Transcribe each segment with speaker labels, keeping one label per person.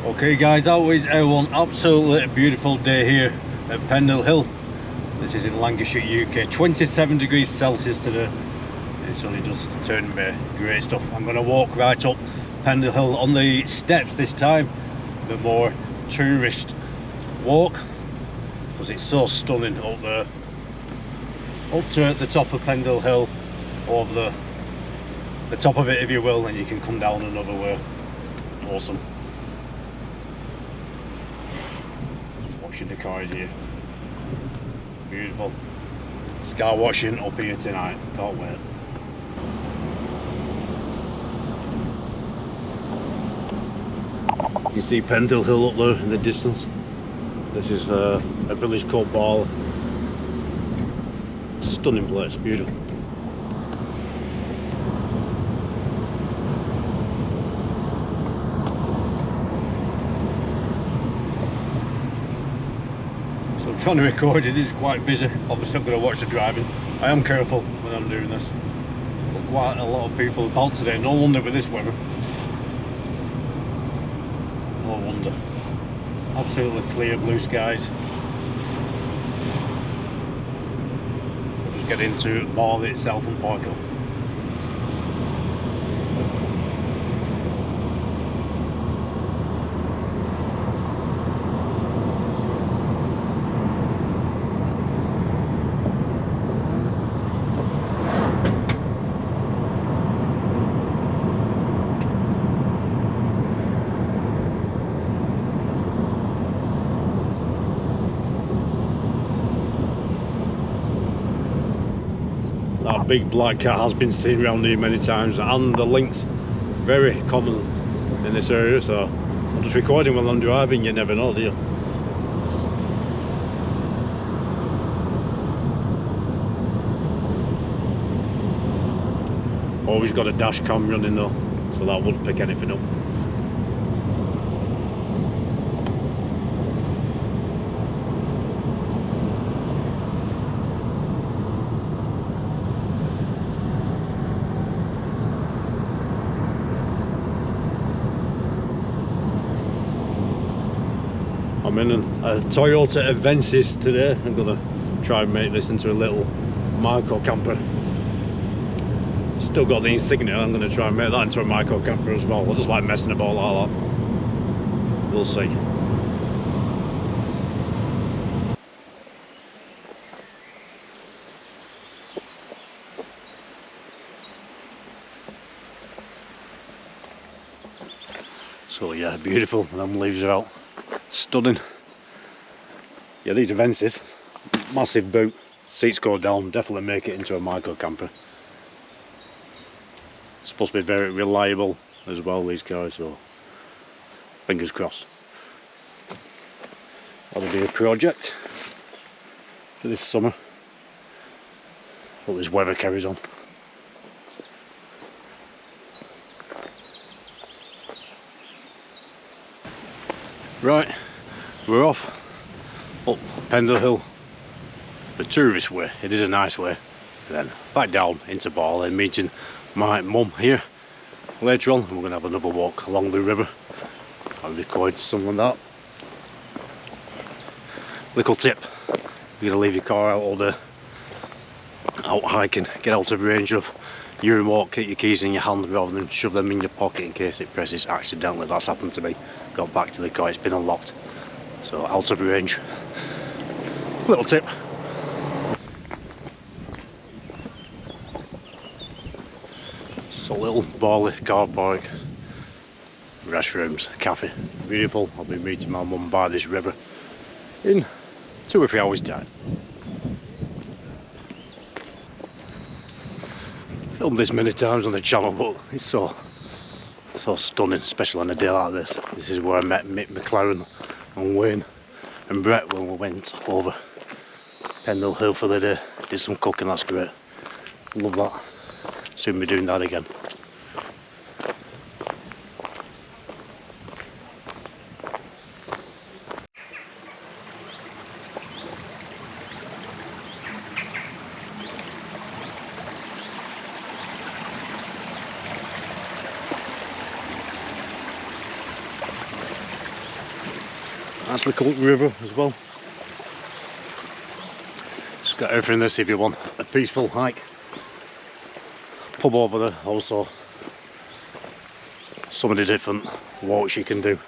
Speaker 1: Okay guys, how is everyone? Absolutely beautiful day here at Pendlehill. This is in Lancashire, UK. 27 degrees Celsius today. It's only just turned May. Great stuff. I'm going to walk right up Pendlehill on the steps this time. The more tourist walk, because it's so stunning up there. Up to the top of Pendlehill, over the top of it if you will, and you can come down another way. Awesome. Watching the cars here. Beautiful. Skywatching up here tonight. Can't wait. You can see Pendlehill up there in the distance. This is a village called Ball. Stunning place, beautiful. So I'm trying to record it, it's quite busy. Obviously I'm going to watch the driving. I am careful when I'm doing this. But quite a lot of people about today, no wonder with this weather. No wonder. Absolutely clear blue skies. We'll just get into Ball itself and park up. That big black cat has been seen around here many times, and the lynx, very common in this area, so I'm just recording while I'm driving. You never know, do you? Always got a dash cam running though, so that wouldn't pick anything up. I'm in a Toyota Avensis today. I'm gonna try and make this into a little micro camper. Still got the insignia. I'm gonna try and make that into a micro camper as well. I just like messing about like that. We'll see. So yeah, beautiful. Them leaves are out. Stunning. Yeah, these Avensis, massive boot, seats go down, definitely make it into a micro camper. It's supposed to be very reliable as well, these cars, so fingers crossed. That'll be a project for this summer. Hope this weather carries on. Right, we're off up Pendlehill, the tourist way. It is a nice way. And then back down into Ball and meeting my mum here later on. We're going to have another walk along the river. I'll record some of that. Little tip, you're going to leave your car out all day, out hiking, get out of range of urine walk, keep your keys in your hand rather than shove them in your pocket in case it presses accidentally. That's happened to me. Got back to the car, it's been unlocked, so out of range. Little tip. It's a little Bally car park, restrooms, cafe, beautiful. I'll be meeting my mum by this river in 2 or 3 hours time. Filmed this many times on the channel, but it's so stunning, especially on a day like this. This is where I met Mick McLaren and Wayne and Brett when we went over Pendlehill for the day. Did some cooking, that's great. Love that. Soon be doing that again. That's the Cook River as well. It's got everything there if you want a peaceful hike. Pub over there also. Some of the different walks you can do.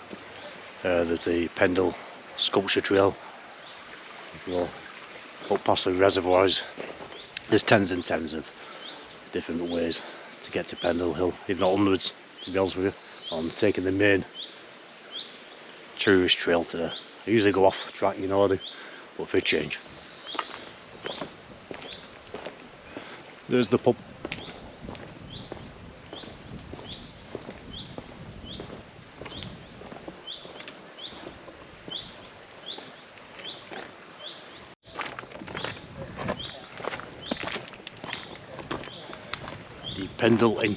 Speaker 1: There's the Pendle sculpture trail. Go up past the reservoirs. There's tens and tens of different ways to get to Pendlehill, if not hundreds, to be honest with you. I'm taking the main tourist trail today. I usually go off track, you know I do, but for a change. There's the pub. The Pendle Inn.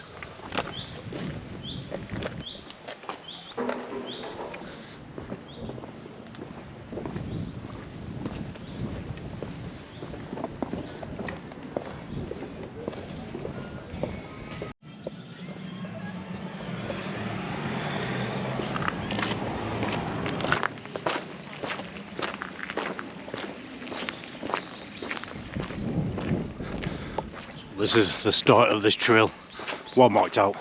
Speaker 1: This is the start of this trail, well marked out.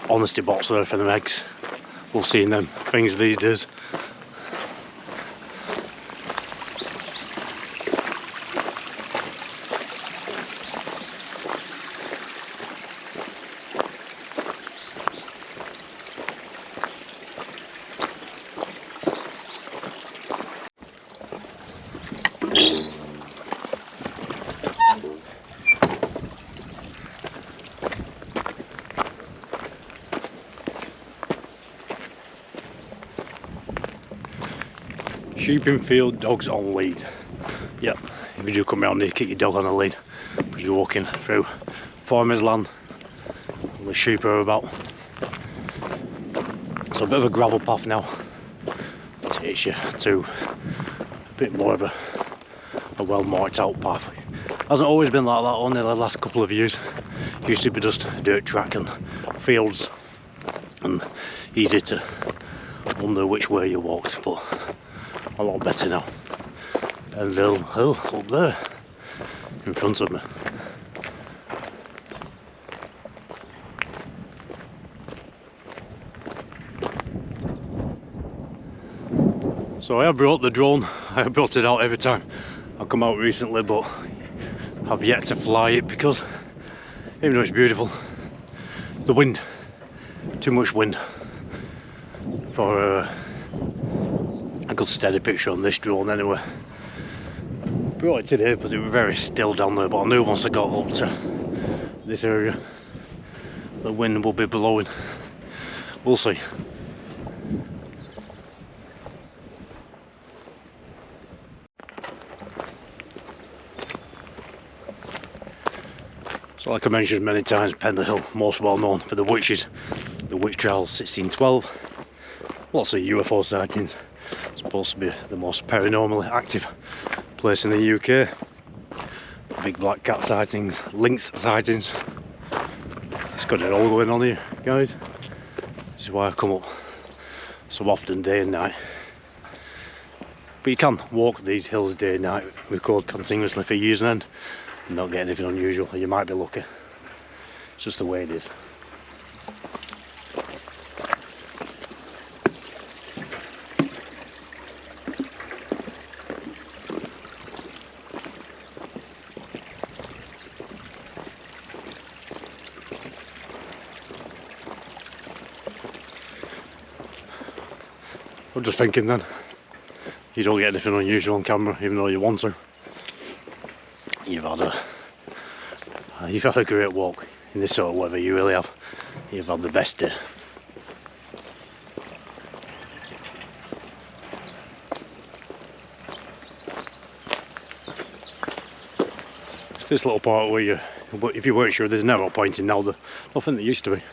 Speaker 1: Honesty box there for them eggs. We'll see them things these days. Sheep in field, dogs on lead. Yep, if you do come around here, keep your dog on the lead because you're walking through farmer's land and the sheep are about. It's a bit of a gravel path now. It takes you to a bit more of a well marked out path. Hasn't always been like that, only the last couple of years. It used to be just dirt track and fields and easy to wonder which way you walked, but a lot better now. And Pendlehill up there in front of me. So I have brought the drone. I have brought it out every time I've come out recently, but I've yet to fly it because even though it's beautiful, the wind, too much wind for a good steady picture on this drone anyway. Brought it today because it was very still down there, but I knew once I got up to this area the wind will be blowing. We'll see. So like I mentioned many times, Pendlehill, most well known for the witches, the witch trials 1612, lots of UFO sightings. It's supposed to be the most paranormally active place in the UK. Big black cat sightings, lynx sightings. It's got it all going on here, guys. This is why I come up so often, day and night. But you can walk these hills day and night, record continuously for years on end, and not get anything unusual. You might be lucky. It's just the way it is. I'm just thinking then, you don't get anything unusual on camera even though you want to. You've had a great walk in this sort of weather, you really have. You've had the best day. It's this little part where if you weren't sure, there's never a point in now, nothing that used to be.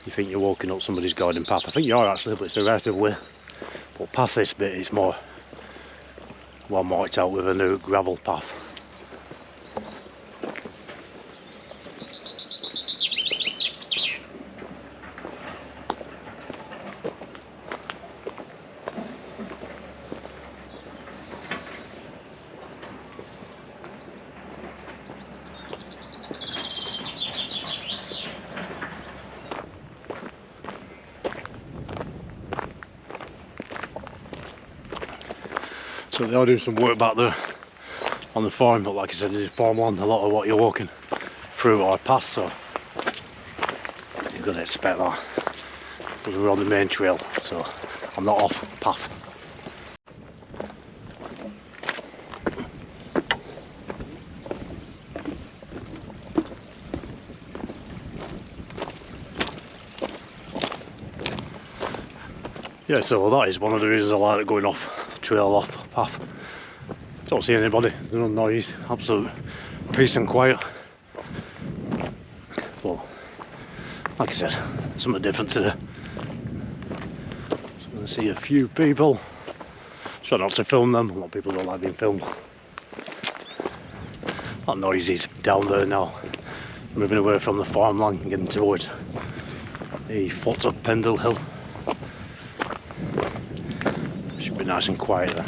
Speaker 1: You think you're walking up somebody's garden path. I think you are actually, but it's a relative way. But past this bit it's more well marked out with a new gravel path. So they are doing some work back there on the farm, but like I said, this is farmland. A lot of what you're walking through or past, so you've got to expect that. But we're on the main trail, so I'm not off path. Yeah, so that is one of the reasons I like going off trail, off path. Don't see anybody, there's no noise, absolute peace and quiet. But like I said, something different today. So I'm going to see a few people. Try not to film them, a lot of people don't like being filmed. That noise is down there now. Moving away from the farmland and getting towards the foot of Pendlehill. Should be nice and quiet there.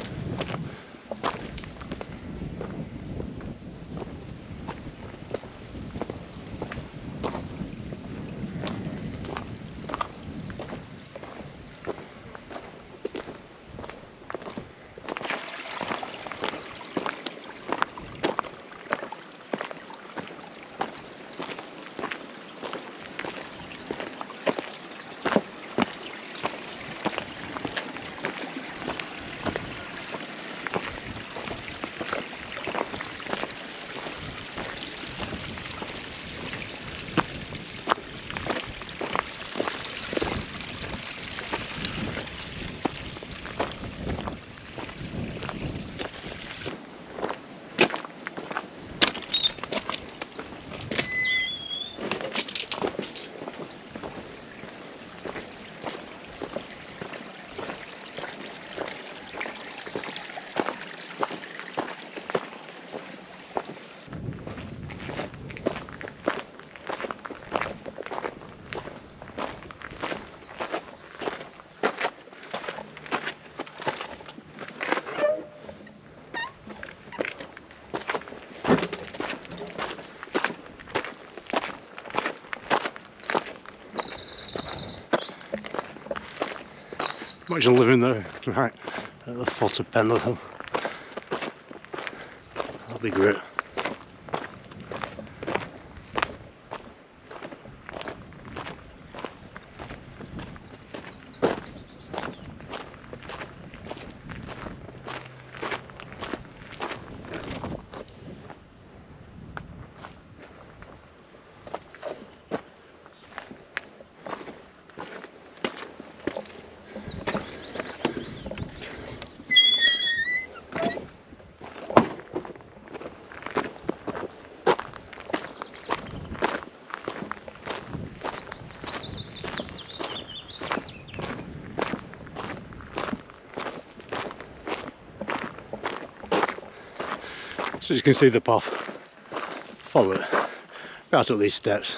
Speaker 1: Imagine living there, right at the foot of Pendlehill. That'd be great. So you can see the path, follow it, right up these steps,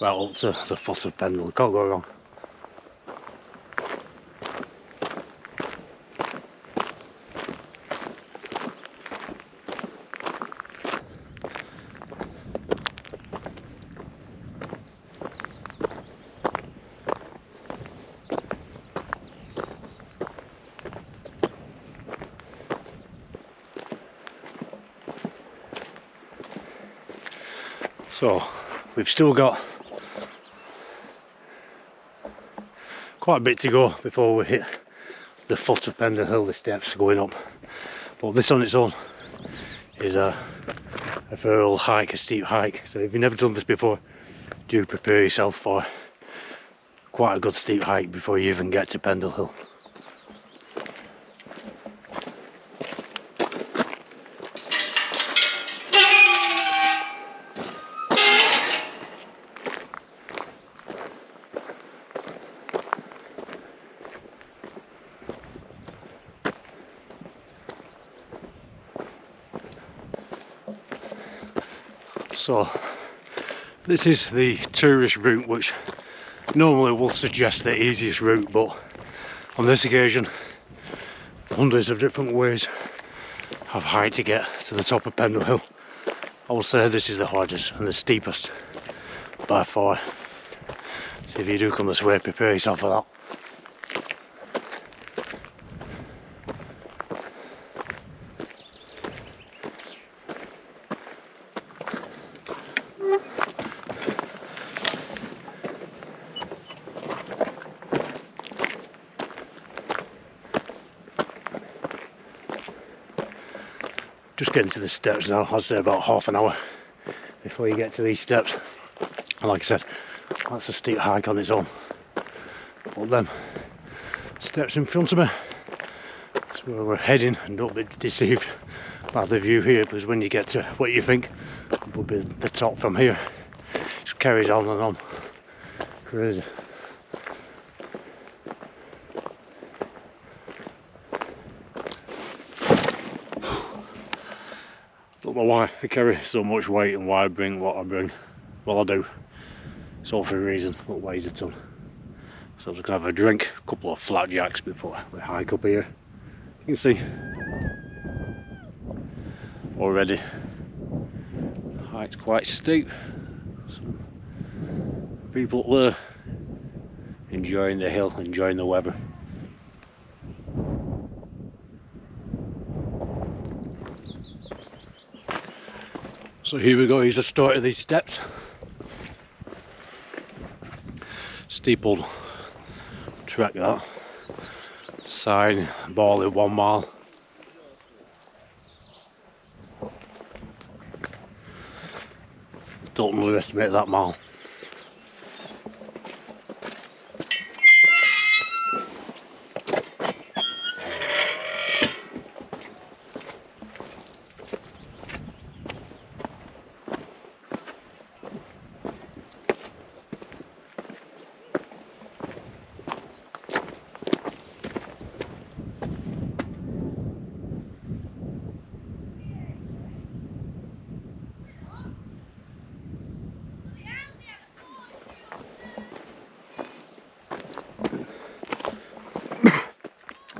Speaker 1: right up to the foot of Pendle, can't go wrong. So we've still got quite a bit to go before we hit the foot of Pendle Hill, the steps going up. But this on its own is a fair old hike, a steep hike. So if you've never done this before, do prepare yourself for quite a good steep hike before you even get to Pendle Hill. So this is the tourist route, which normally will suggest the easiest route, but on this occasion hundreds of different ways of how to get to the top of Pendle Hill. I will say this is the hardest and the steepest by far. So if you do come this way, prepare yourself for that. Just getting to the steps now. I'd say about half an hour before you get to these steps. And like I said, that's a steep hike on its own. But them steps in front of me, that's where we're heading, and don't be deceived by the view here, because when you get to what you think will be the top from here, it just carries on and on. Crazy. Don't know why I carry so much weight and why I bring what I bring. Well, I do. It's all for a reason. What weighs a ton? So I'm just gonna have a drink, a couple of flapjacks before we hike up here. You can see already the hike's quite steep. Some people up there enjoying the hill, enjoying the weather. So here we go, here's the start of these steps. Steepled track that. Sign, Bally 1 mile. Don't underestimate that mile.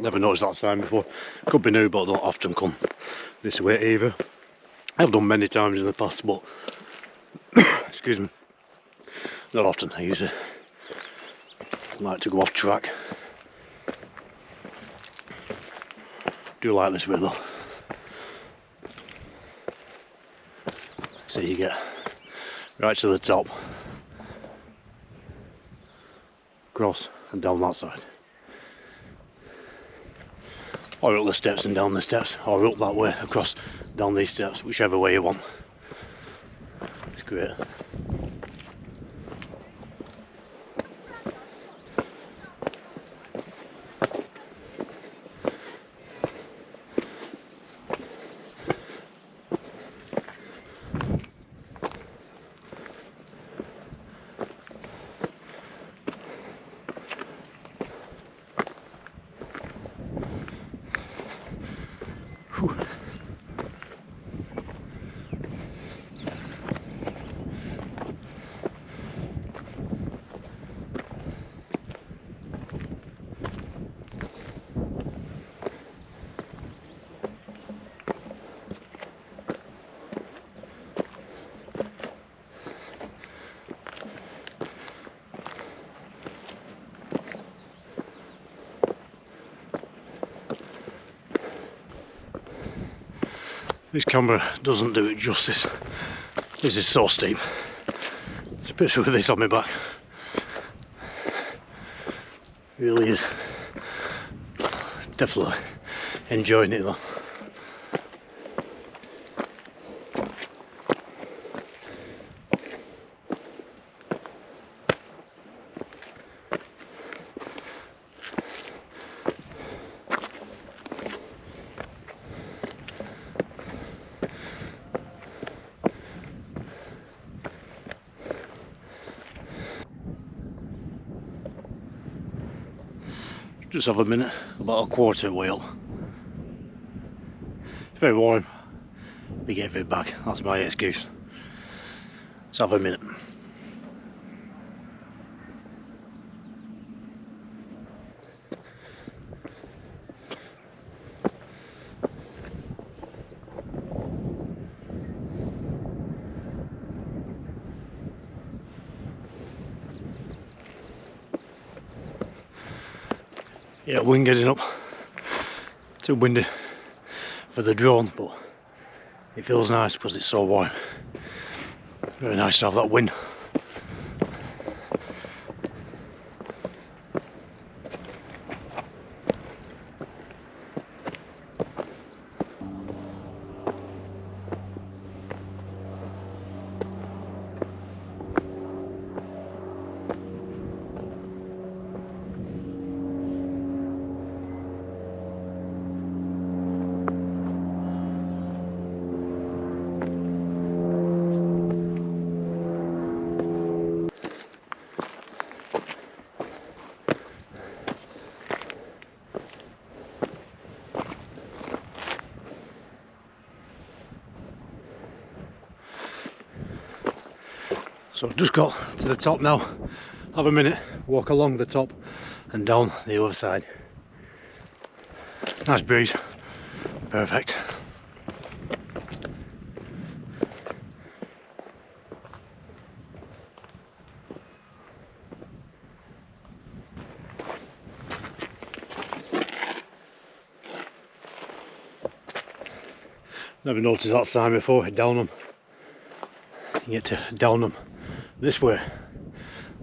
Speaker 1: Never noticed that sign before. Could be new, but I don't often come this way either. I've done many times in the past, but excuse me, not often. I usually like to go off track. Do like this way though. So you get right to the top, across and down that side. Or up the steps and down the steps, or up that way, across, down these steps, whichever way you want. It's great. Whew. This camera doesn't do it justice. This is so steep, especially with this on my back. Really is. Definitely enjoying it though. Just have a minute, about a quarter way up. It's very warm. We get a bit back, that's my excuse. Let's have a minute. Yeah, wind getting up. Too windy for the drone, but it feels nice because it's so warm. Very nice to have that wind. So I've just got to the top now, have a minute, walk along the top and down the other side. Nice breeze, perfect. Never noticed that sign before, Downham. You get to Downham this way.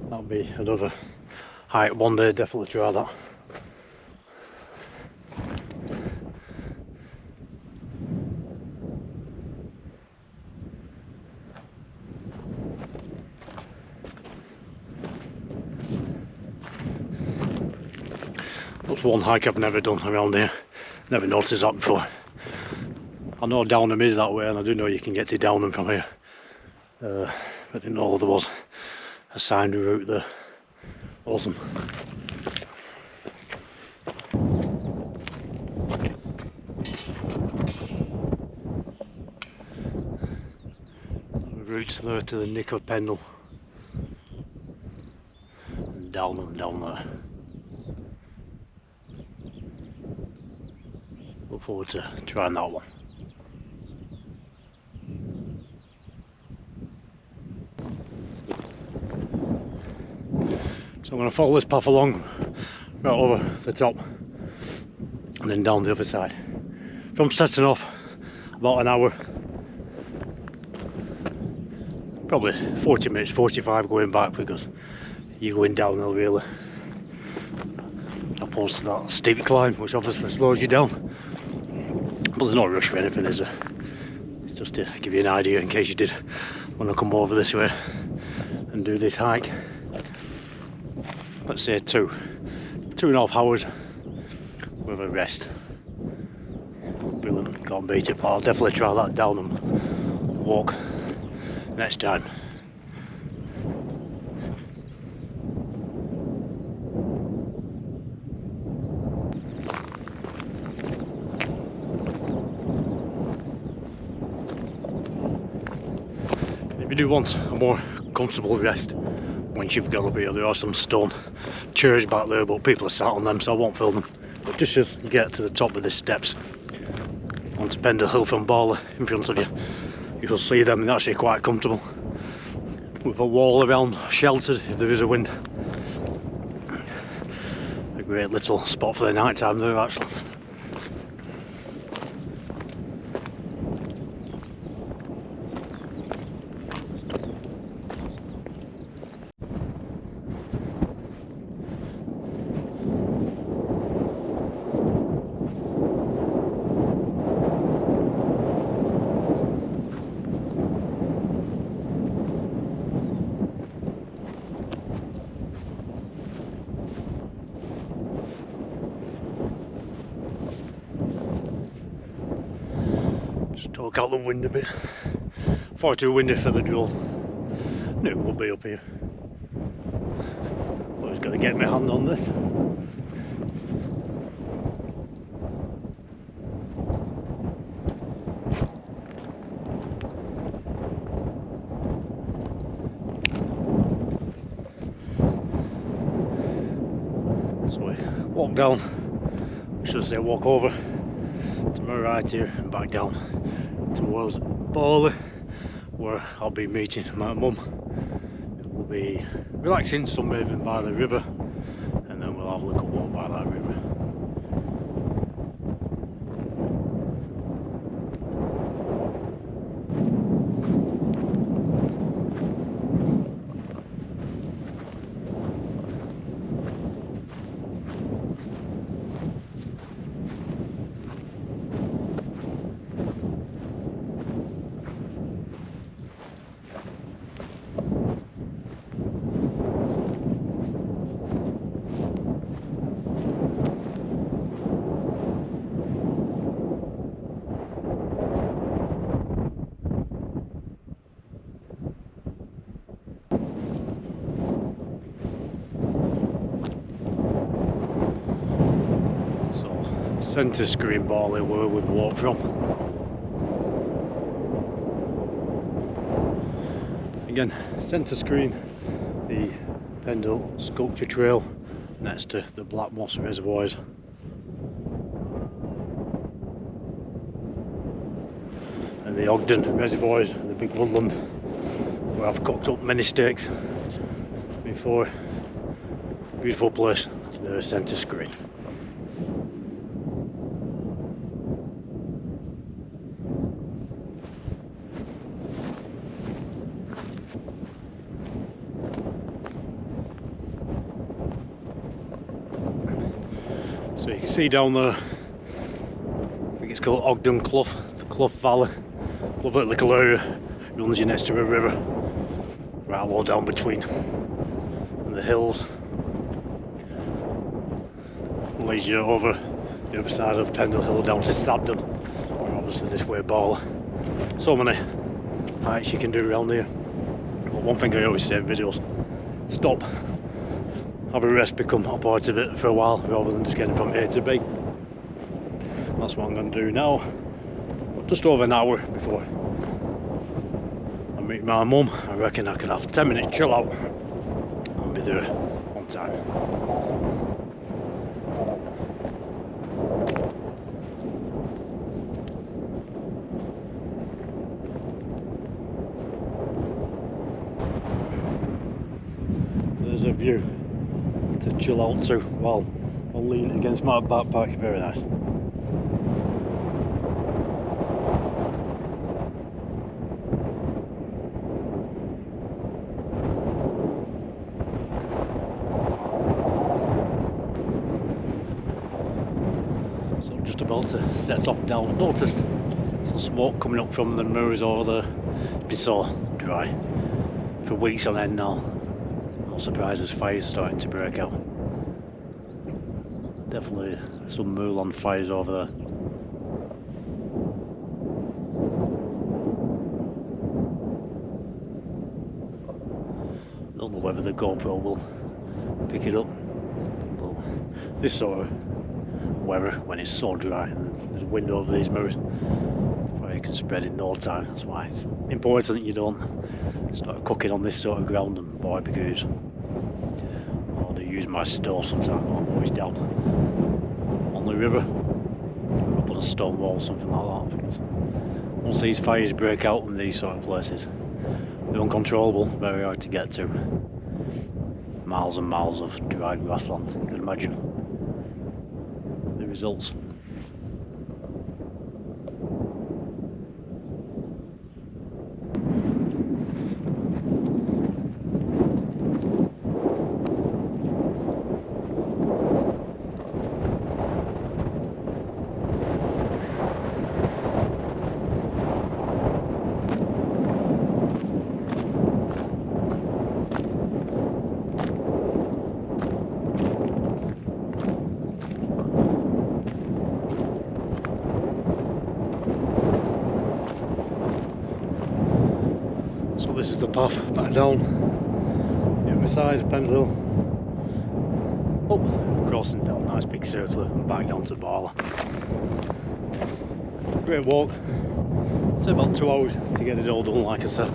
Speaker 1: That'll be another hike one day, definitely try that. That's one hike I've never done around here. Never noticed that before. I know Downham is that way, and I do know you can get to Downham from here. I didn't know there was a signed route there. Awesome. Routes there to the nick of Pendle. And Downham down there. Look forward to trying that one. So I'm going to follow this path along, right over the top and then down the other side. From setting off about an hour, probably 40 minutes, 45 going back, because you're going downhill really, opposed to that steep climb which obviously slows you down. But there's no rush or anything, is there? It's just to give you an idea in case you did want to come over this way and do this hike. Let's say 2.5 hours with a rest. Brilliant, can't beat it, but I'll definitely try that Downham walk next time. If you do want a more comfortable rest once you've got up here, there are some stone chairs back there, but people are sat on them, so I won't film them. But just as you get to the top of the steps onto Pendlehill from Barley in front of you, you'll see them, and they're actually quite comfortable, with a wall around sheltered if there is a wind. A great little spot for the night time there actually. Just talk out the wind a bit. Far too windy for the drill. Knew it would be up here. I was going to get my hand on this. So we walk down, I should say walk over to my right here and back down towards Barley, where I'll be meeting my mum. We'll be relaxing, sunbathing by the river, and then we'll have a little walk by that river. Centre screen Barley where we've walked from. Again, again, centre screen, the Pendle sculpture trail next to the Black Moss reservoirs. And the Ogden reservoirs, the big woodland where I've cooked up many steaks before. Beautiful place, the centre screen. So you can see down there, I think it's called Ogden Clough, the Clough Valley. Lovely little area, runs you next to a river, right low down between and the hills. Leads you over the other side of Pendlehill down to Sabden, where obviously this way baller. So many hikes you can do around here. But one thing I always say in videos, stop, have a rest, become a part of it for a while rather than just getting from A to B. That's what I'm going to do now. Just over an hour before I meet my mum. I reckon I can have a 10-minute chill out and be there on time. There's a view to chill out to while I'll lean against my backpack. Very nice. So just about to set off down. Noticed some smoke coming up from the moors over there. It's been so dry for weeks on end now. Not surprised there's fires starting to break out. Definitely some moorland fires over there. Don't know whether the GoPro will pick it up, but this sort of weather, when it's so dry and there's wind over these moors, fire can spread in no time. That's why it's important that you don't start cooking on this sort of ground and barbecues. Or to use my stove sometimes, I'm always down on the river, or up on a stone wall or something like that. Because once these fires break out in these sort of places, they're uncontrollable, very hard to get to. Miles and miles of dry grassland, you can imagine the results. So this is the path back down the other side of Pendlehill, up, crossing down, nice big circle and back down to Barla. Great walk. It's about 2 hours to get it all done, like I said.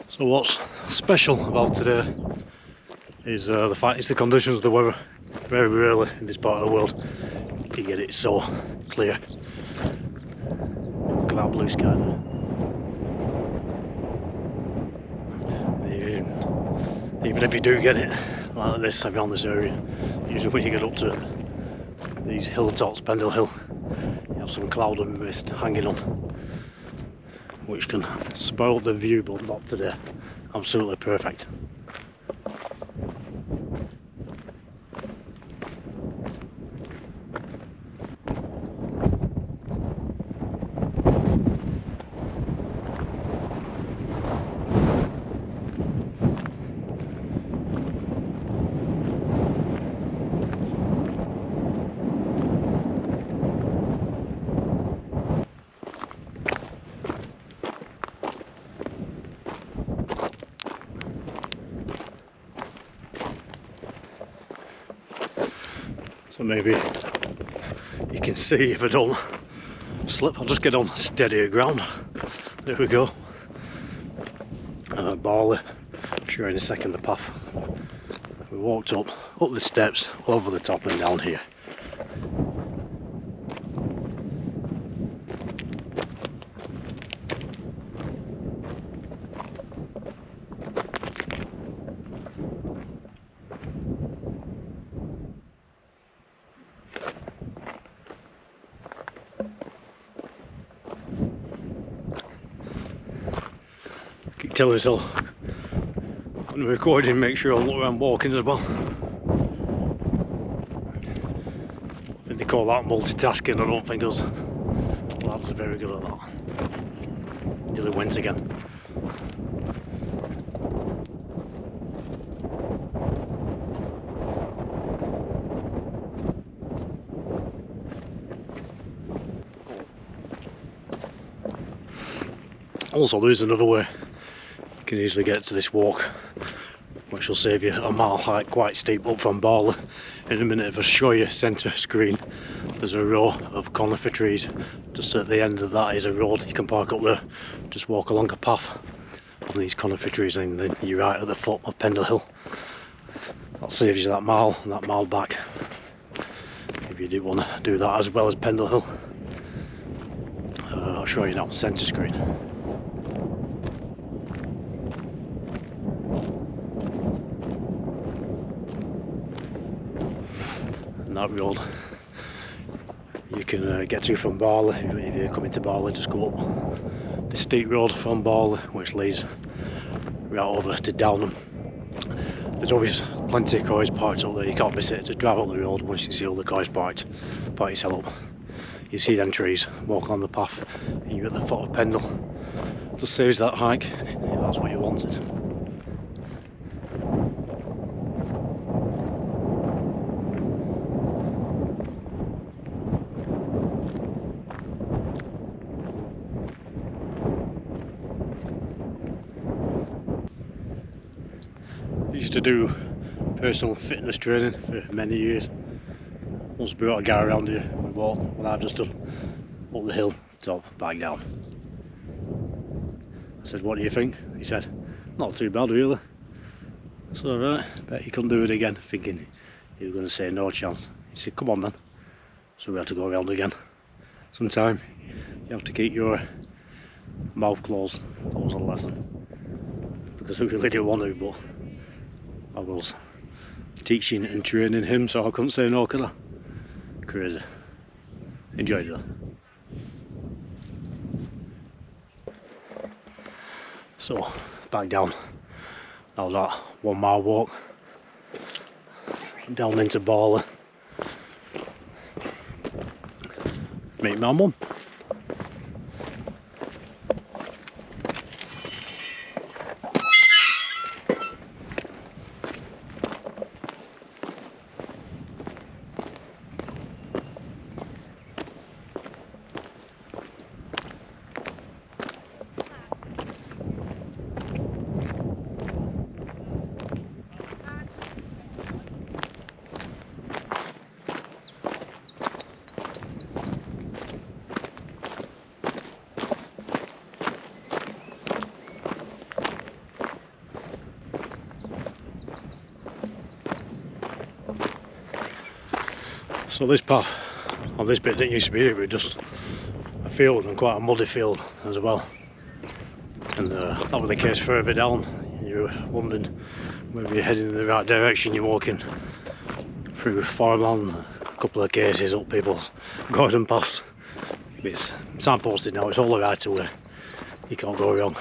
Speaker 1: So what's special about today is the fact it's the conditions of the weather. Very rarely in this part of the world you get it so clear. Look at that blue sky there. Even if you do get it like this around this area, usually when you get up to these hilltops, Pendlehill, you have some cloud and mist hanging on, which can spoil the view, but not today. Absolutely perfect. So maybe you can see if I don't slip, I'll just get on steadier ground. There we go. Barley, I'll show you in a second the path. We walked up the steps, over the top and down here. Keep telling myself when I'm recording, make sure I look where I'm walking as well. I think they call that multitasking. I don't think us lads are very good at that. Nearly went again. Also, there's another way. You can easily get to this walk, which will save you a mile hike, quite steep up from Barley. In a minute, if I show you centre screen, there's a row of conifer trees. Just at the end of that is a road. You can park up there, just walk along a path on these conifer trees, and then you're right at the foot of Pendlehill. That saves you that mile and that mile back, if you do want to do that as well as Pendlehill. I'll show you now, centre screen. And that road you can get to from Barley. If you're coming to Barley, just go up the steep road from Barley, which leads right over to Downham. There's always plenty of cars parked up there, you can't miss it. Just drive up the road. Once you see all the cars parked, park yourself up. You see them trees, walk on the path, and you're at the foot of Pendle. Just saves that hike, if that's what you wanted. I used to do personal fitness training for many years. Once brought a guy around here, we walked, what I've just done, up the hill, top, back down. I said, what do you think? He said, not too bad really. I said, alright, bet you couldn't do it again, thinking he was going to say no chance. He said, come on then. So we had to go around again. Sometime you have to keep your mouth closed. That was a lesson. Because we really didn't want to, but I was teaching and training him, so I couldn't say no, could I? Crazy. Enjoyed it. So, back down. Now that 1 mile walk down into Barley. Meet my mum. So this path, on this bit didn't used to be here, but just a field, and quite a muddy field as well. And that was the case further down. You were wondering whether you're heading in the right direction. You're walking through farmland, a couple of cases up people's garden paths, It's signposted now, it's all the right away. You can't go wrong.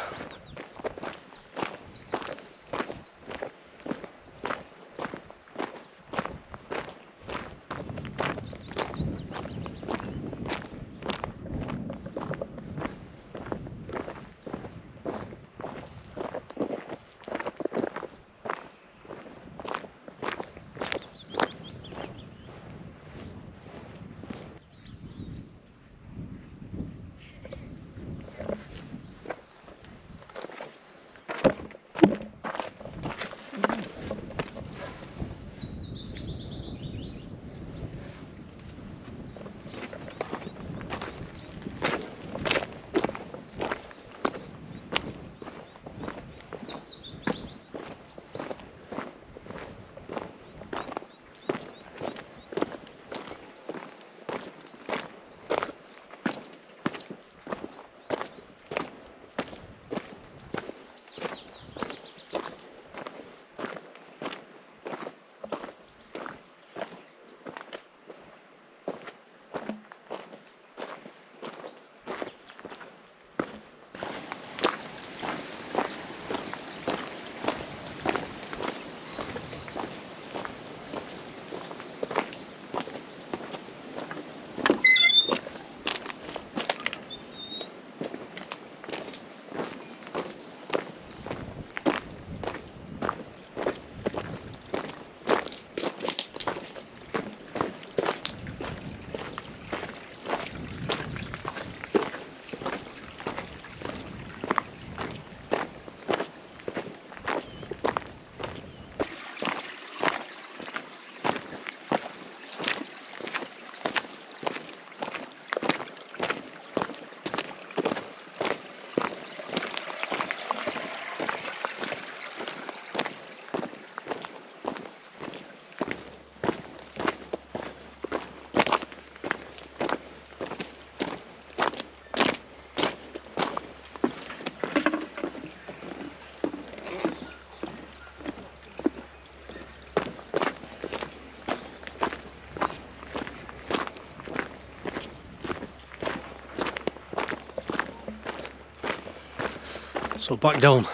Speaker 1: So back down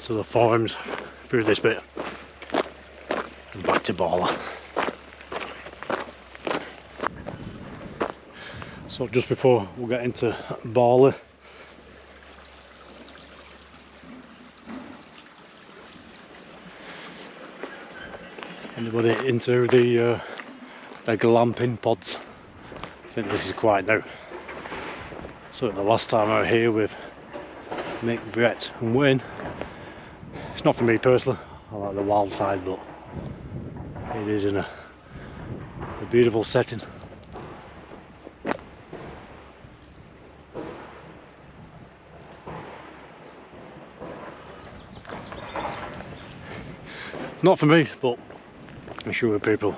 Speaker 1: to the farms through this bit and back to Barla. So just before we get into Barla, anybody into the glamping pods? I think this is quite new. So the last time I was here with Mick, Brett and Wayne, it's not for me personally, I like the wild side, but it is in a beautiful setting. Not for me, but I'm sure people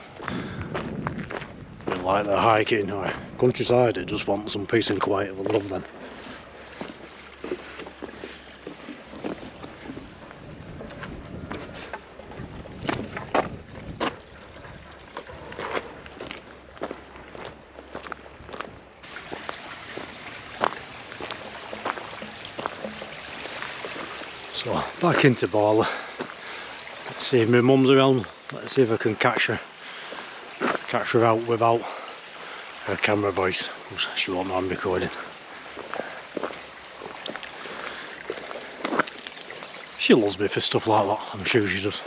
Speaker 1: that like the hiking or countryside that just want some peace and quiet will love them. So back into Barla. Let's see if my mum's around. Let's see if I can catch her out without her camera voice. She won't mind recording. She loves me for stuff like that, I'm sure she does.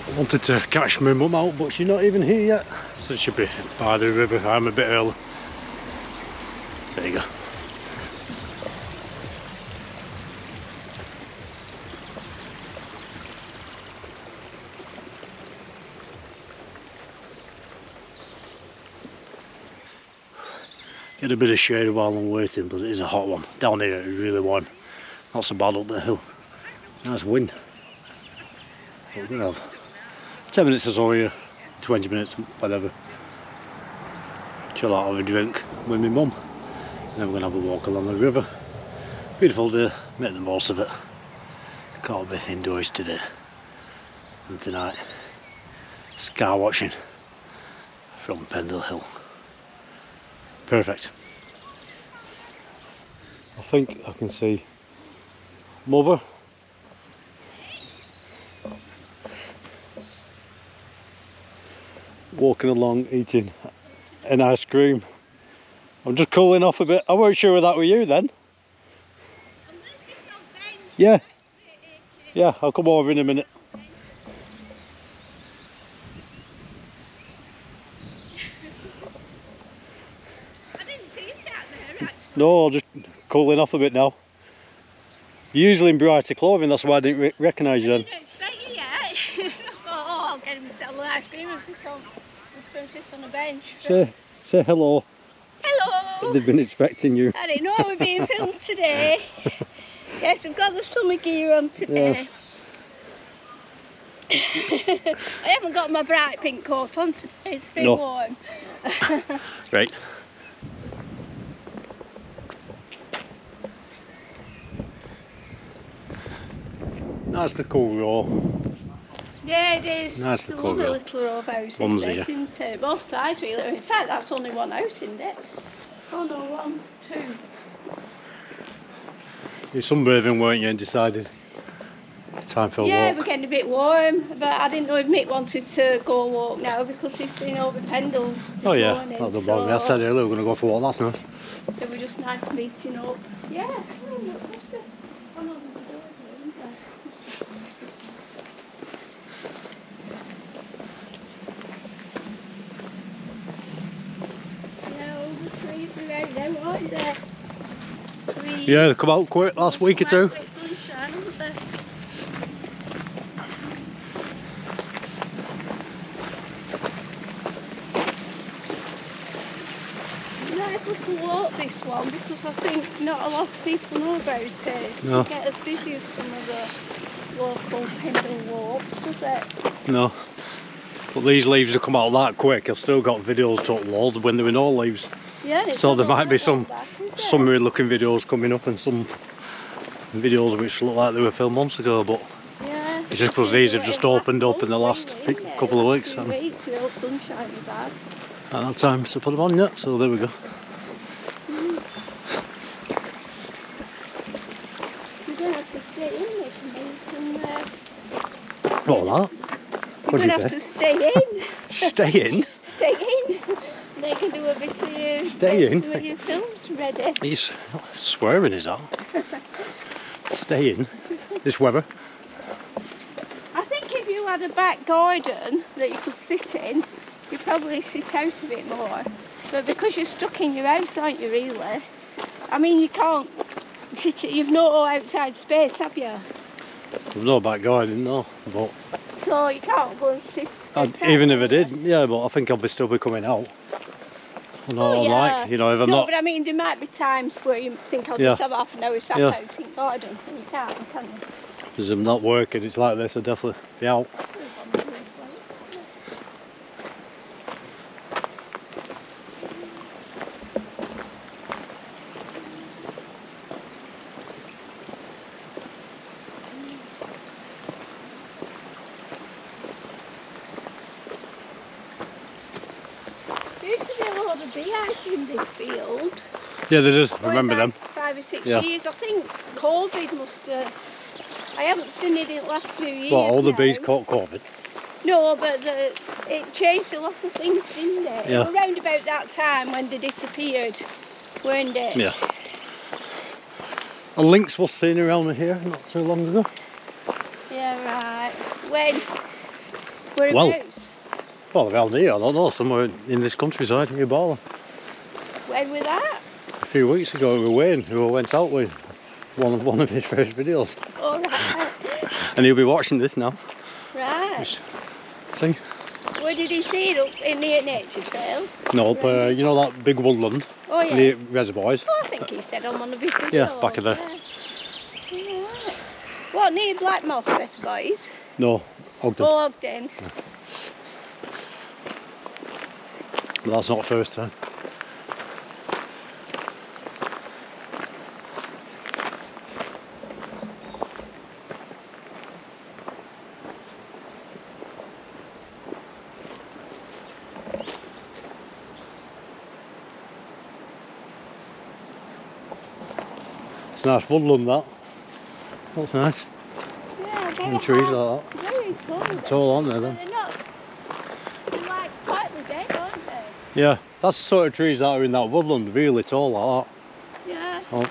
Speaker 1: I wanted to catch my mum out, but she's not even here yet, so she'll be by the river. I'm a bit early. There you go. Get a bit of shade while I'm waiting, but it is a hot one. Down here it's really warm. Not so bad up the hill. Nice wind. But we're gonna have 10 minutes or so here, 20 minutes, whatever. Chill out, have a drink with my mum. And then we're gonna have a walk along the river. Beautiful day, make the most of it. Can't be indoors today. And tonight, Skywatching from Pendlehill. Perfect. I think I can see Mother. Walking along eating an ice cream. I'm just cooling off a bit. I weren't sure that were you then.
Speaker 2: I'm going to sit on bench.
Speaker 1: Yeah. Yeah, I'll come over in a minute.
Speaker 2: I didn't see you sat there actually.
Speaker 1: No, just cooling off a bit now. You're usually in brighter clothing, that's why I didn't recognise you then.
Speaker 2: I didn't expect you yet. I thought, oh, I'll get him to settle the ice cream and sit on. I'm just going to sit on a bench.
Speaker 1: Say hello.
Speaker 2: Hello!
Speaker 1: They've been expecting you.
Speaker 2: I didn't know we're being filmed today. Yes, we've got the summer gear on today. I haven't got my bright pink coat on today, it's been warm.
Speaker 1: Right. Nice the cool row.
Speaker 2: Yeah, it is.
Speaker 1: Nice
Speaker 2: It's a
Speaker 1: cool
Speaker 2: lovely
Speaker 1: row.
Speaker 2: little row of houses,
Speaker 1: Mumsy,
Speaker 2: this, isn't it? Both sides really. In fact, that's only one house, isn't it? Oh no, 1, 2.
Speaker 1: You're sunbathing, weren't you, and decided time for a walk?
Speaker 2: We're getting a bit warm, but I didn't know if Mick wanted to go walk now because he's been over Pendle this morning,
Speaker 1: not the bother. I said earlier we're going to go for a walk, that's nice.
Speaker 2: They were just nice meeting up. Yeah, oh, look, must be. Oh no, there's a door there, isn't there? Yeah, all the trees are out now, aren't there? Trees.
Speaker 1: Yeah, they come out quick last week or two.
Speaker 2: Quite quick sunshine, aren't they? Nice little walk, this one, because I think not a lot of people know about it. It doesn't get as busy as some of the local Pendle walks, does it?
Speaker 1: No. But these leaves have come out that quick. I've still got videos to upload when there were no leaves.
Speaker 2: Yeah, it's
Speaker 1: So there
Speaker 2: not
Speaker 1: might be
Speaker 2: all back,
Speaker 1: some weird looking videos coming up and some videos which look like they were filmed months ago, but
Speaker 2: yeah,
Speaker 1: it's just because these have just opened up in the last couple of weeks.
Speaker 2: Few weeks with all sunshine back.
Speaker 1: At that time to put them on yet, so there we go.
Speaker 2: You're going to have to stay in, Nick, and they can...
Speaker 1: What was that?
Speaker 2: You're going to have to stay in.
Speaker 1: Stay in?
Speaker 2: Stay in. They can do a bit of your...
Speaker 1: Stay in?
Speaker 2: With your films ready.
Speaker 1: He's swearing, is that? Stay in? This weather?
Speaker 2: I think if you had a back garden that you could sit in, you'd probably sit out a bit more. But because you're stuck in your house, aren't you, really? I mean, you can't sit... You've no outside space, have you?
Speaker 1: There's no back garden, no. But
Speaker 2: So you can't go and sit...
Speaker 1: even if I did, yeah, but I think I'll still be coming out. No, like, you know, if I'm
Speaker 2: no,
Speaker 1: not...
Speaker 2: but I mean, there might be times where you think I'll just have half an hour sat out in the garden, and you can't, can you?
Speaker 1: Because I'm not working, it's like this, I'll definitely be out.
Speaker 2: There used to be a lot of beehives in this field.
Speaker 1: Yeah, there is, I remember them.
Speaker 2: 5 or 6 years. I think COVID must have... I haven't seen it in the last few years.
Speaker 1: Well, all the
Speaker 2: now.
Speaker 1: bees caught COVID.
Speaker 2: No, but it changed a lot of things, didn't it?
Speaker 1: Yeah.
Speaker 2: Around about that time when they disappeared, weren't it?
Speaker 1: Yeah. A lynx was seen around here not too long ago.
Speaker 2: Yeah, right. When? Whereabouts?
Speaker 1: Well, around here, I don't know, somewhere in this countryside, near Bala.
Speaker 2: When was that?
Speaker 1: A few weeks ago, we were Wayne, who I went out with, one of his first videos.
Speaker 2: All right.
Speaker 1: And he'll be watching this now.
Speaker 2: Right.
Speaker 1: Just see?
Speaker 2: Where did he see it? Up in the nature trail?
Speaker 1: No, up, you know that big woodland
Speaker 2: Oh, yeah.
Speaker 1: near reservoirs?
Speaker 2: Oh, I think he said on one of his videos.
Speaker 1: Yeah, back of there.
Speaker 2: Yeah. Right. What, near Blackmoss, best boys?
Speaker 1: No, Ogden.
Speaker 2: Oh, Ogden.
Speaker 1: Yeah. But that's not the first time. It's a nice woodland, that. That's nice.
Speaker 2: Yeah,
Speaker 1: And trees like that.
Speaker 2: Very tall.
Speaker 1: Tall, aren't they then?
Speaker 2: They're not, they're like quietly dead, aren't they?
Speaker 1: Yeah, that's the sort of trees that are in that woodland, really tall like that.
Speaker 2: Yeah.
Speaker 1: Oh.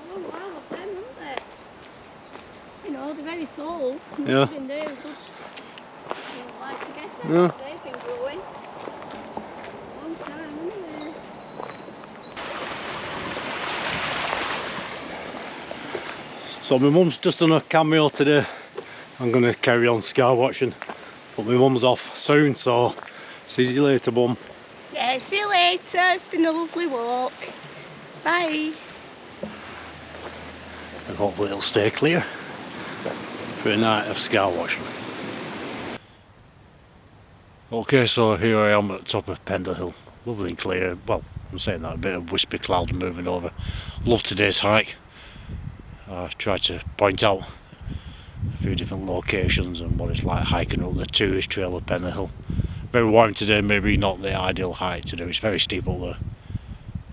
Speaker 2: Oh wow, of them, aren't they? You know, they're very tall.
Speaker 1: Yeah.
Speaker 2: They've been there a good, I would like to guess it.
Speaker 1: Yeah.
Speaker 2: They've been growing. Long time, haven't they?
Speaker 1: So my mum's just done a cameo today. I'm going to carry on skywatching, but my mum's off soon, so see you later, Mum.
Speaker 2: Yeah, see you later. It's been a lovely walk. Bye.
Speaker 1: And hopefully it'll stay clear for a night of skywatching. Okay, so here I am at the top of Pendlehill. Lovely and clear. Well, I'm saying that, a bit of wispy clouds moving over. Love today's hike. I tried to point out a few different locations and what it's like hiking up the tourist trail of Pendlehill. Very warm today, maybe not the ideal height to do. It's very steep up there,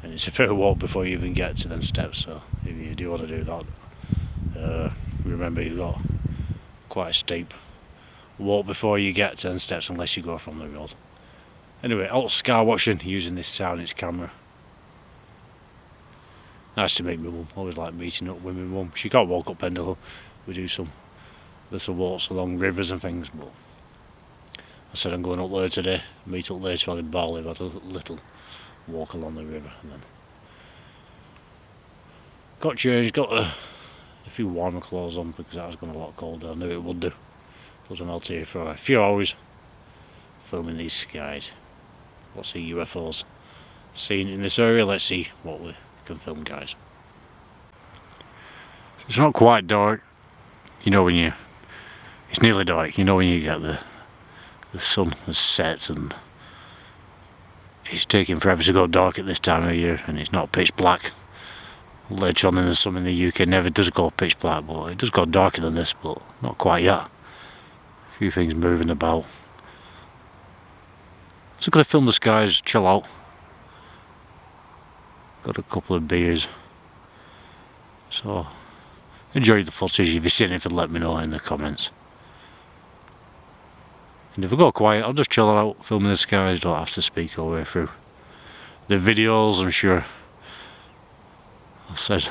Speaker 1: and it's a fair walk before you even get to them steps. So if you do want to do that, remember you've got quite a steep walk before you get to them steps, unless you go from the road. Anyway, out skywatching using this Sightings camera. Nice to meet my mum. Always like meeting up with my mum. She can't walk up Pendle. We do some little walks along rivers and things, but I said I'm going up there today. Meet up later on in Barley. Have a little walk along the river, and then got changed. Got a few warmer clothes on because that was going a lot colder. I knew it would do. Because I'm out here for a few hours filming these skies. Lots of UFOs seen in this area. Let's see what we can film, guys. It's not quite dark, you know, when it's nearly dark, you know, when you get the sun has set and it's taking forever to go dark at this time of year, and it's not pitch black. Later on in the summer in the UK never does go pitch black, but it does go darker than this, but not quite yet. A few things moving about. So going to film the skies, chill out. Got a couple of beers, so enjoy the footage. If you see anything, let me know in the comments. And if I go quiet, I'll just chill out filming the skies. Don't have to speak all the way through the videos. I'm sure I've said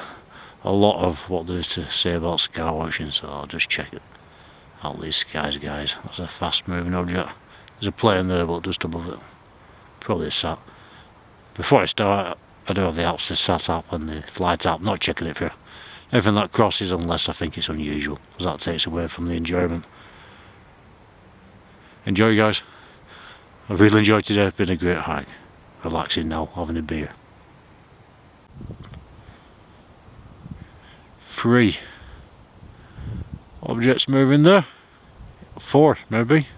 Speaker 1: a lot of what there is to say about sky watching, so I'll just check it out. These skies, guys. That's a fast moving object. There's a plane there, but just above it, probably a sat. Before I start, I do have the apps to sat app and the flight app. Not checking it for everything that crosses unless I think it's unusual, because that takes away from the enjoyment. Enjoy, guys. I've really enjoyed today. It's been a great hike. Relaxing now, having a beer. 3 objects moving there. 4 maybe.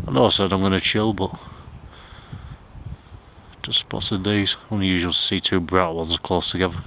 Speaker 1: I know I said I'm going to chill, but just spotted these. Unusual to see 2 bright ones close together.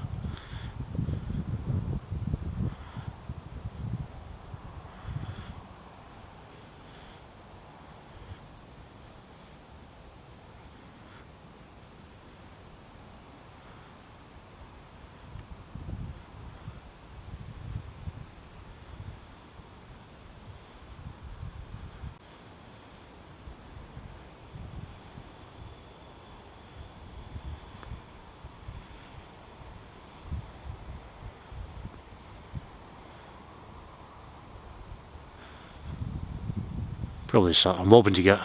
Speaker 1: Probably sat. I'm hoping to get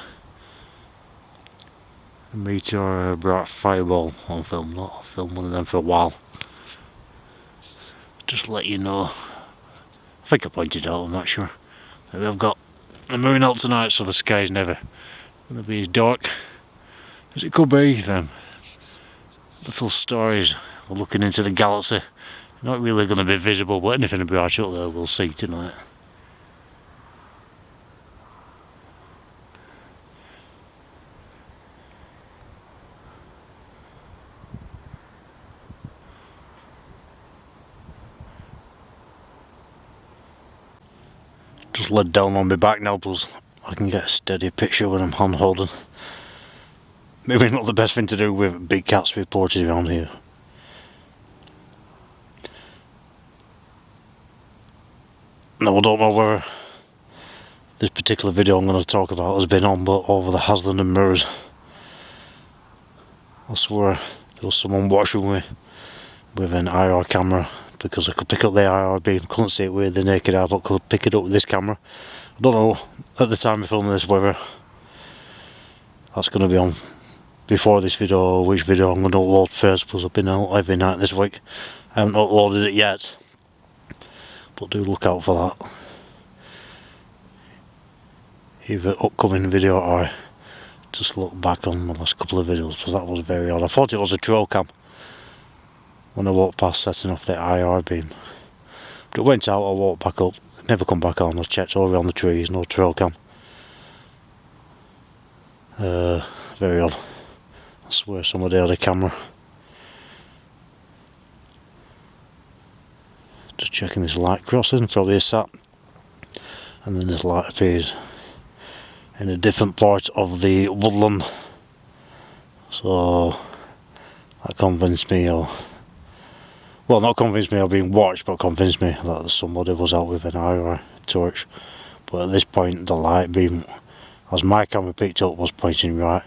Speaker 1: a meteor or a bright fireball on film. Not film one of them for a while. Just let you know. I think I pointed out, I'm not sure. That we've got the moon out tonight, so the sky's never Gonna be as dark as it could be. Them little stories looking into the galaxy. Not really gonna be visible, but anything bright up there we'll see tonight. Just led down on my back now, plus I can get a steady picture when I'm hand holding. Maybe not the best thing to do with big cats reported around here. Now I don't know whether this particular video I'm going to talk about has been on, but over the Hasland and Mirrors, I swear there was someone watching me with an IR camera, because I could pick up the IR beam, couldn't see it with the naked eye, but could pick it up with this camera. I don't know at the time of filming this whether that's going to be on before this video or which video I'm going to upload first, because I've been out every night this week. I haven't uploaded it yet, but do look out for that. Either upcoming video or just look back on the last couple of videos, because that was very odd. I thought it was a trail cam when I walked past setting off the IR beam. But it went out, I walked back up, never come back on. I checked all around the trees, no trail cam. Very odd. I swear somebody had a camera. Just checking this light crossing, probably a sat. And then this light appeared in a different part of the woodland. So that convinced me, or well, not convinced me of being watched, but convinced me that somebody was out with an IR torch. But at this point the light beam, as my camera picked up, was pointing right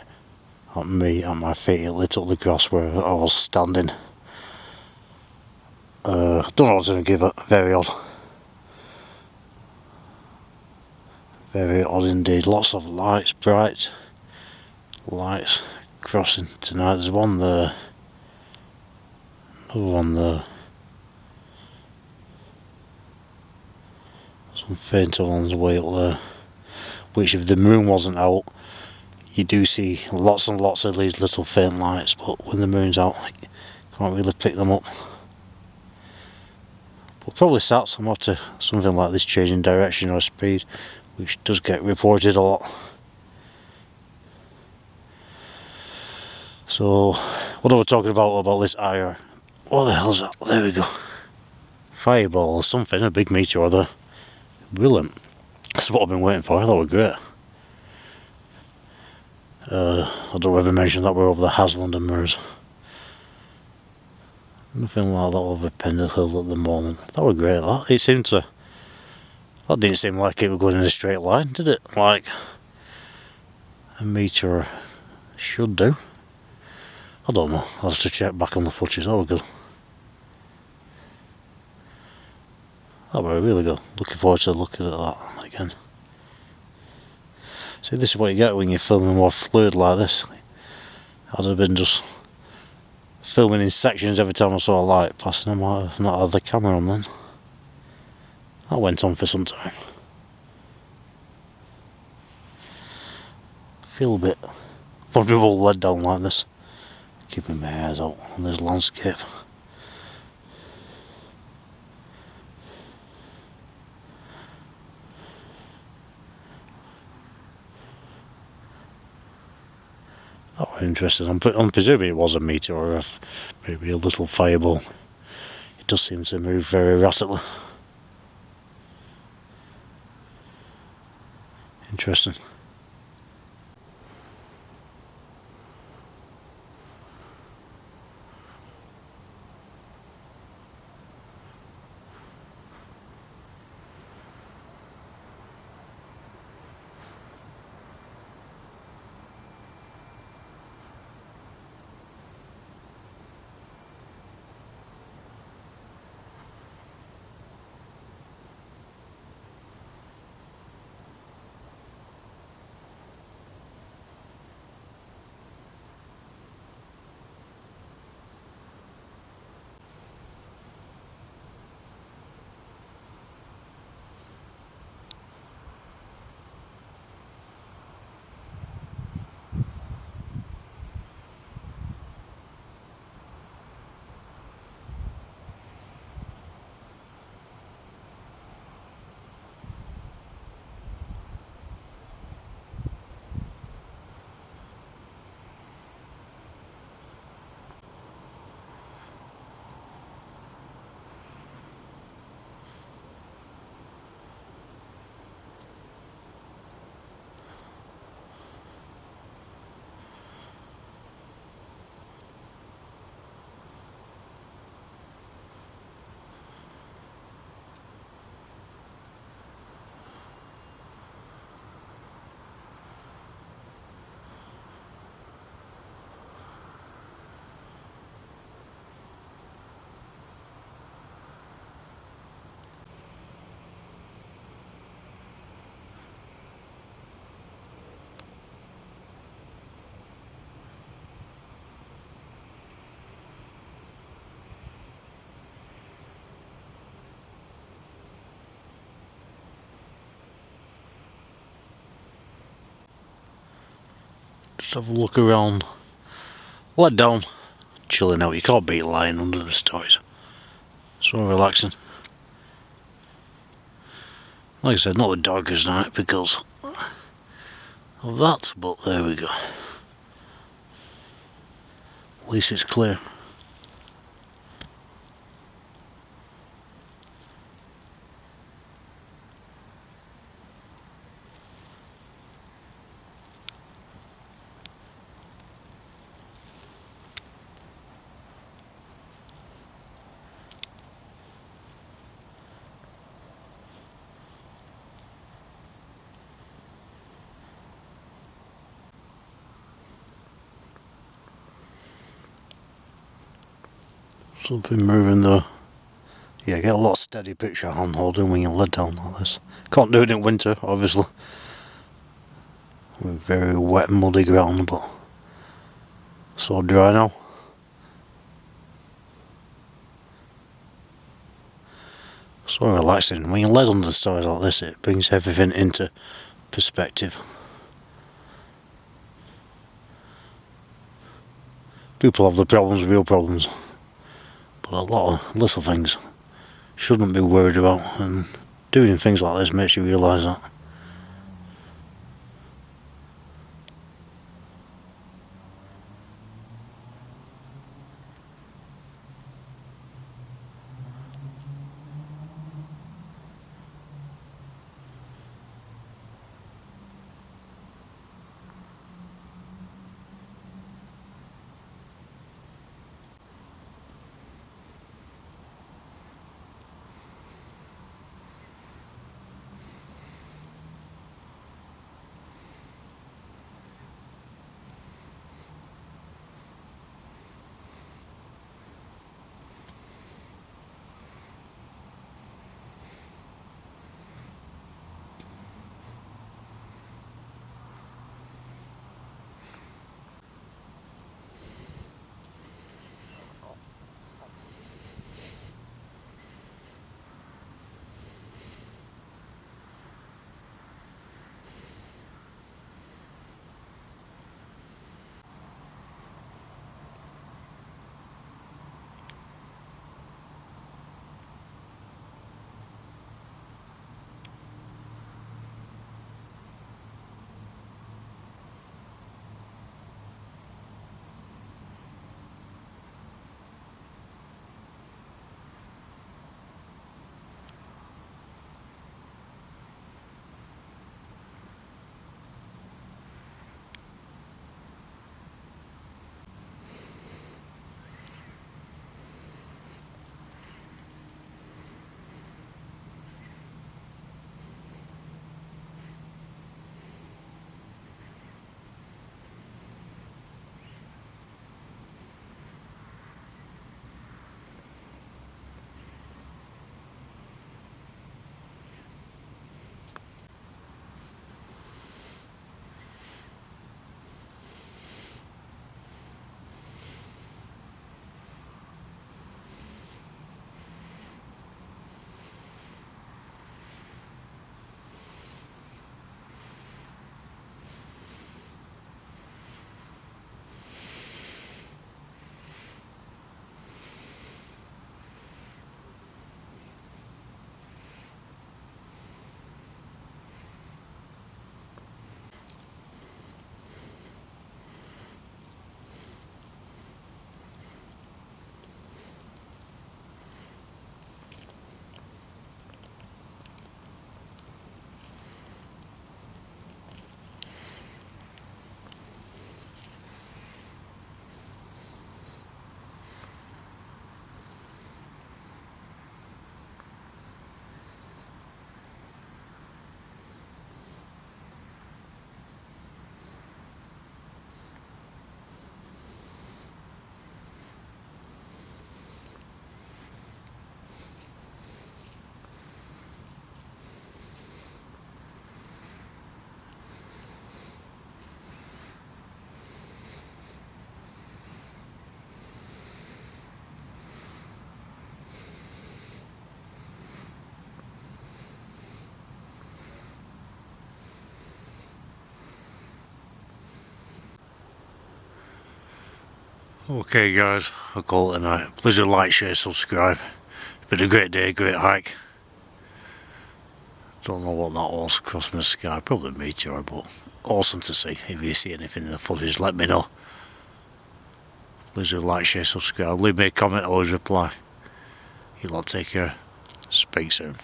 Speaker 1: at me, at my feet. It lit up the grass where I was standing. Don't know what to give it. Very odd. Very odd indeed. Lots of lights, bright lights crossing tonight. There's one there, another one there, some fainter ones way up there, which if the moon wasn't out, you do see lots and lots of these little faint lights, but when the moon's out, you can't really pick them up. But probably sats, I'm after something like this changing direction or speed, which does get reported a lot. So, what are we talking about this IR? What the hell's that? There we go. Fireball or something, a big meteor there. Brilliant. That's what I've been waiting for. That was great. I don't ever mention that we're over the Hasland and Mirrors. Nothing like that over Pendlehill at the moment. That was great, that. It seemed to... That didn't seem like it was going in a straight line, did it? Like a meteor should do. I don't know. I'll have to check back on the footage. That was good. That was really good. Looking forward to looking at that again. See, this is what you get when you're filming more fluid like this. I'd have been just filming in sections every time I saw a light passing. I might have not had the camera on then. That went on for some time. I feel a bit vulnerable led down like this. Keeping my eyes out on this landscape. That was interesting. I'm presuming it was a meteor or maybe a little fireball. It does seem to move very rapidly. Interesting. Just have a look around. Let down, chilling out. You can't beat lying under the stars. So relaxing. Like I said, not the darkest night because of that, but there we go. At least it's clear. Something moving though. Yeah, get a lot of steady picture hand holding when you let down like this. Can't do it in winter, obviously. With very wet, muddy ground, but so dry now. So relaxing. When you led under the stars like this, it brings everything into perspective. People have the problems, real problems, but a lot of little things shouldn't be worried about, and doing things like this makes you realise that. Okay guys, I'll call it a night. Please do like, share, subscribe. It's been a great day, great hike. Don't know what that was crossing the sky, probably a meteor, but awesome to see. If you see anything in the footage, let me know. Please do like, share, subscribe. Leave me a comment, I always reply. You lot take care. Speak soon.